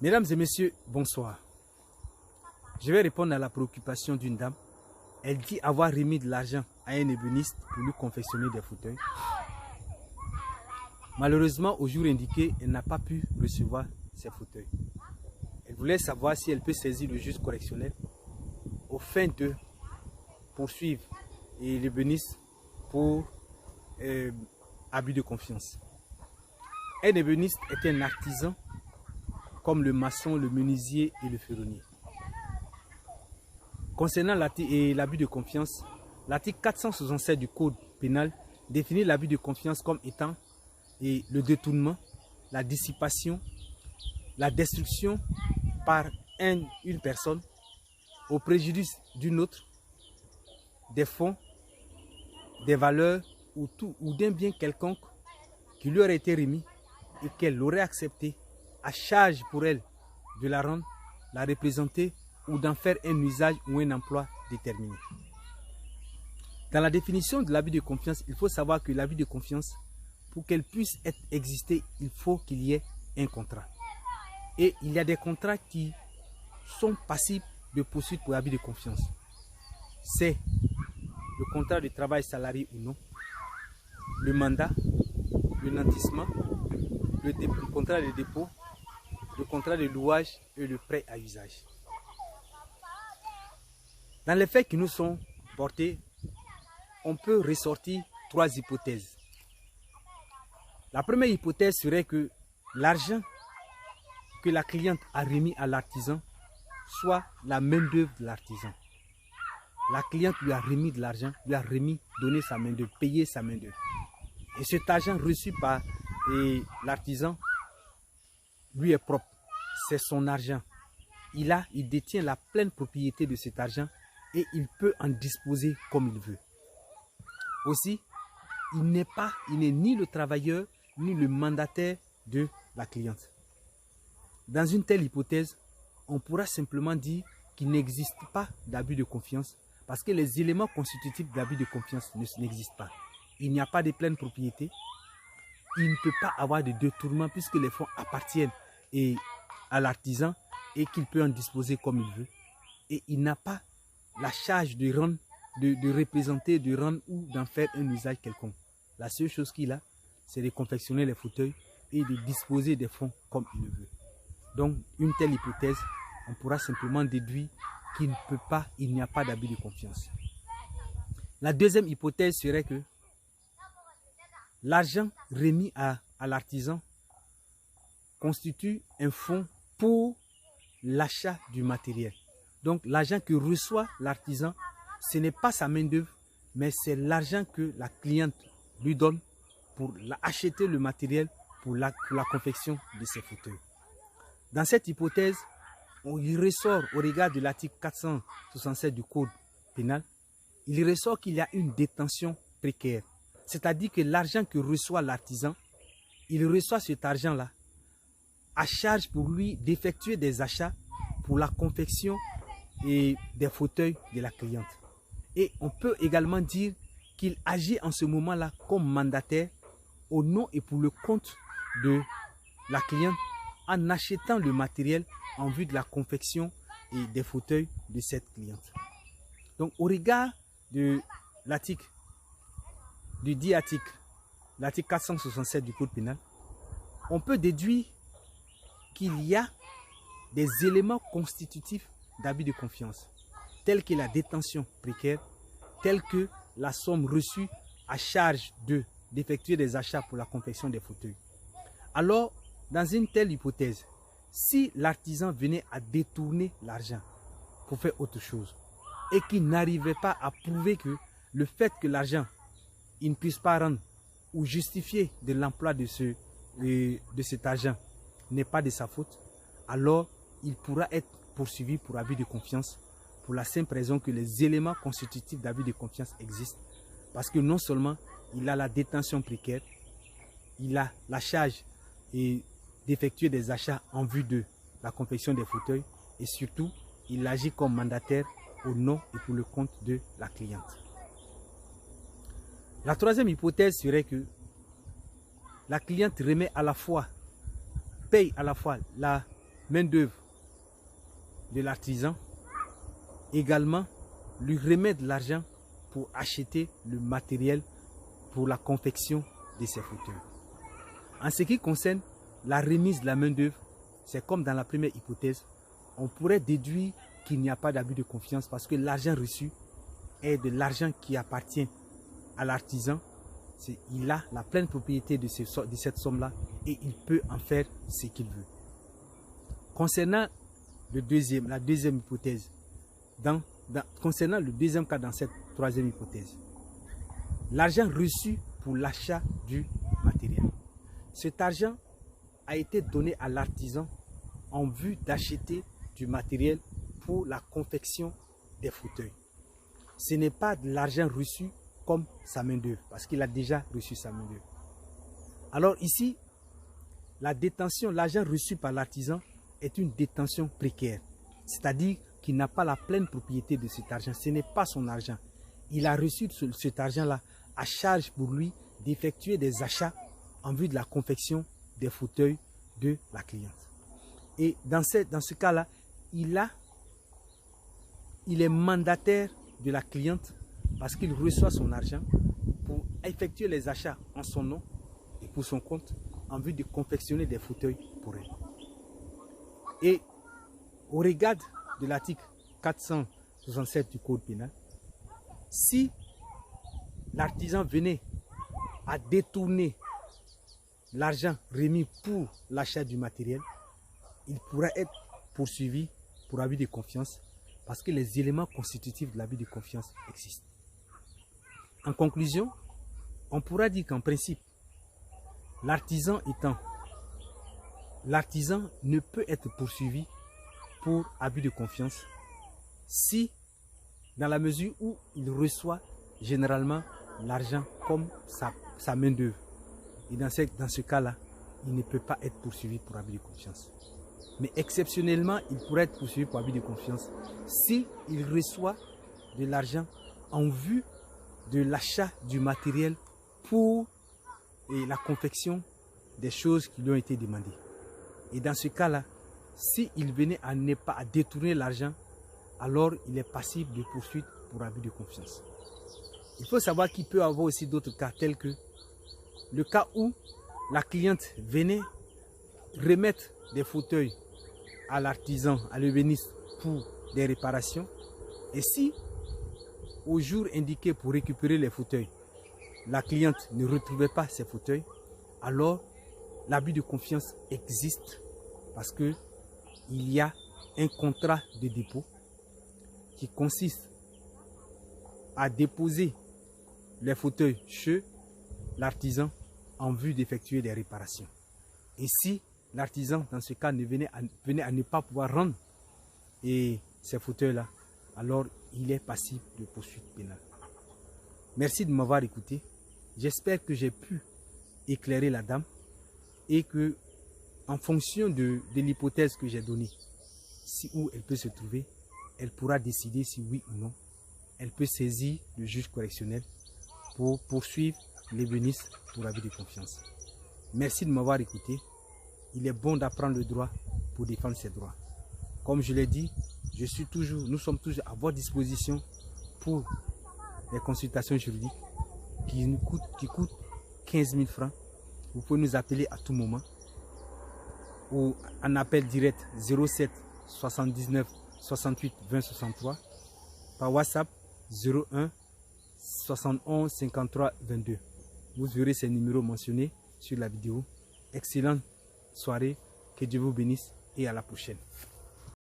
Mesdames et messieurs, bonsoir. Je vais répondre à la préoccupation d'une dame. Elle dit avoir remis de l'argent à un ébéniste pour lui confectionner des fauteuils. Malheureusement, au jour indiqué, elle n'a pas pu recevoir ces fauteuils. Elle voulait savoir si elle peut saisir le juge correctionnel au fin de poursuivre l'ébéniste pour abus de confiance. Un ébéniste est un artisan comme le maçon, le menuisier et le ferronnier. Concernant l'abus de confiance, l'article 467 du Code pénal définit l'abus de confiance comme étant le détournement, la dissipation, la destruction par une personne au préjudice d'une autre des fonds, des valeurs ou d'un bien quelconque qui lui aurait été remis et qu'elle aurait accepté à charge pour elle de la rendre, la représenter ou d'en faire un usage ou un emploi déterminé. Dans la définition de l'abus de confiance, il faut savoir que l'abus de confiance, pour qu'elle puisse exister, il faut qu'il y ait un contrat. Et il y a des contrats qui sont passibles de poursuite pour abus de confiance. C'est le contrat de travail salarié ou non, le mandat, le nantissement, le contrat de dépôt, le contrat de louage et le prêt à usage. Dans les faits qui nous sont portés, on peut ressortir trois hypothèses. La première hypothèse serait que l'argent que la cliente a remis à l'artisan soit la main-d'œuvre de l'artisan. La cliente lui a remis de l'argent, lui a donné sa main-d'œuvre, payé sa main-d'œuvre. Et cet argent reçu par l'artisan lui est propre. C'est son argent. Il détient la pleine propriété de cet argent et il peut en disposer comme il veut. Aussi, il n'est ni le travailleur ni le mandataire de la cliente. Dans une telle hypothèse, on pourra simplement dire qu'il n'existe pas d'abus de confiance parce que les éléments constitutifs d'abus de confiance n'existent pas. Il n'y a pas de pleine propriété. Il ne peut pas avoir de détournement puisque les fonds appartiennent à l'artisan et qu'il peut en disposer comme il veut. Et il n'a pas la charge de rendre, de représenter, de rendre ou d'en faire un usage quelconque. La seule chose qu'il a, c'est de confectionner les fauteuils et de disposer des fonds comme il le veut. Donc, une telle hypothèse, on pourra simplement déduire qu'il n'y a pas d'abus de confiance. La deuxième hypothèse serait que l'argent remis à l'artisan constitue un fonds pour l'achat du matériel. Donc, l'argent que reçoit l'artisan, ce n'est pas sa main-d'œuvre, mais c'est l'argent que la cliente lui donne pour acheter le matériel pour la confection de ses fauteuils. Dans cette hypothèse, il ressort au regard de l'article 467 du Code pénal, il ressort qu'il y a une détention précaire. C'est-à-dire que l'argent que reçoit l'artisan, il reçoit cet argent-là à charge pour lui d'effectuer des achats pour la confection des fauteuils de la cliente. Et on peut également dire qu'il agit en ce moment-là comme mandataire au nom et pour le compte de la cliente en achetant le matériel en vue de la confection et des fauteuils de cette cliente. Donc au regard de l'article, l'article 467 du Code pénal, on peut déduire qu'il y a des éléments constitutifs d'abus de confiance, tels que la détention précaire, tels que la somme reçue à charge d'effectuer des achats pour la confection des fauteuils. Alors, dans une telle hypothèse, si l'artisan venait à détourner l'argent pour faire autre chose et qu'il n'arrivait pas à prouver que le fait que l'argent, il ne puisse pas rendre ou justifier de l'emploi de cet argent n'est pas de sa faute, alors il pourra être poursuivi pour abus de confiance pour la simple raison que les éléments constitutifs d'abus de confiance existent. Parce que non seulement il a la détention précaire, il a la charge d'effectuer des achats en vue de la confection des fauteuils et surtout, il agit comme mandataire au nom et pour le compte de la cliente. La troisième hypothèse serait que la cliente paye à la fois main-d'œuvre de l'artisan, également lui remettre de l'argent pour acheter le matériel pour la confection de ces fauteuils. En ce qui concerne la remise de la main-d'œuvre, c'est comme dans la première hypothèse, on pourrait déduire qu'il n'y a pas d'abus de confiance parce que l'argent reçu est de l'argent qui appartient à l'artisan. Il a la pleine propriété de cette somme-là et il peut en faire ce qu'il veut. Concernant la deuxième hypothèse, concernant le deuxième cas dans cette troisième hypothèse, l'argent reçu pour l'achat du matériel. Cet argent a été donné à l'artisan en vue d'acheter du matériel pour la confection des fauteuils. Ce n'est pas de l'argent reçu comme sa main-d'œuvre, parce qu'il a déjà reçu sa main-d'œuvre. Alors ici, la détention, l'argent reçu par l'artisan est une détention précaire, c'est-à-dire qu'il n'a pas la pleine propriété de cet argent. Ce n'est pas son argent. Il a reçu cet argent-là à charge pour lui d'effectuer des achats en vue de la confection des fauteuils de la cliente. Et dans ce cas-là, il est mandataire de la cliente parce qu'il reçoit son argent pour effectuer les achats en son nom et pour son compte en vue de confectionner des fauteuils pour elle. Et au regard de l'article 467 du Code pénal, si l'artisan venait à détourner l'argent remis pour l'achat du matériel, il pourrait être poursuivi pour abus de confiance parce que les éléments constitutifs de l'abus de confiance existent. En conclusion, on pourra dire qu'en principe, l'artisan ne peut être poursuivi pour abus de confiance si, dans la mesure où il reçoit généralement l'argent comme sa main-d'œuvre. Et dans ce cas-là, il ne peut pas être poursuivi pour abus de confiance. Mais exceptionnellement, il pourrait être poursuivi pour abus de confiance si il reçoit de l'argent en vue de l'achat du matériel pour la confection des choses qui lui ont été demandées. Et dans ce cas-là, s'il venait à ne pas à détourner l'argent, alors il est passible de poursuite pour abus de confiance. Il faut savoir qu'il peut y avoir aussi d'autres cas tels que le cas où la cliente venait remettre des fauteuils à l'artisan, à l'ébéniste pour des réparations. Et si au jour indiqué pour récupérer les fauteuils, la cliente ne retrouvait pas ses fauteuils, alors l'abus de confiance existe parce qu'il y a un contrat de dépôt qui consiste à déposer les fauteuils chez l'artisan en vue d'effectuer des réparations. Et si l'artisan, dans ce cas, venait à ne pas pouvoir rendre ces fauteuils-là, alors il est passible de poursuite pénale. Merci de m'avoir écouté. J'espère que j'ai pu éclairer la dame et que, en fonction de l'hypothèse que j'ai donnée, où elle peut se trouver, elle pourra décider si oui ou non elle peut saisir le juge correctionnel pour poursuivre l'ébéniste pour abus de confiance. Merci de m'avoir écouté. Il est bon d'apprendre le droit pour défendre ses droits. Comme je l'ai dit, nous sommes toujours à votre disposition pour les consultations juridiques qui coûtent 15 000 francs. Vous pouvez nous appeler à tout moment ou en appel direct 07 79 68 20 63, par WhatsApp 01 71 53 22. Vous verrez ces numéros mentionnés sur la vidéo. Excellente soirée, que Dieu vous bénisse et à la prochaine.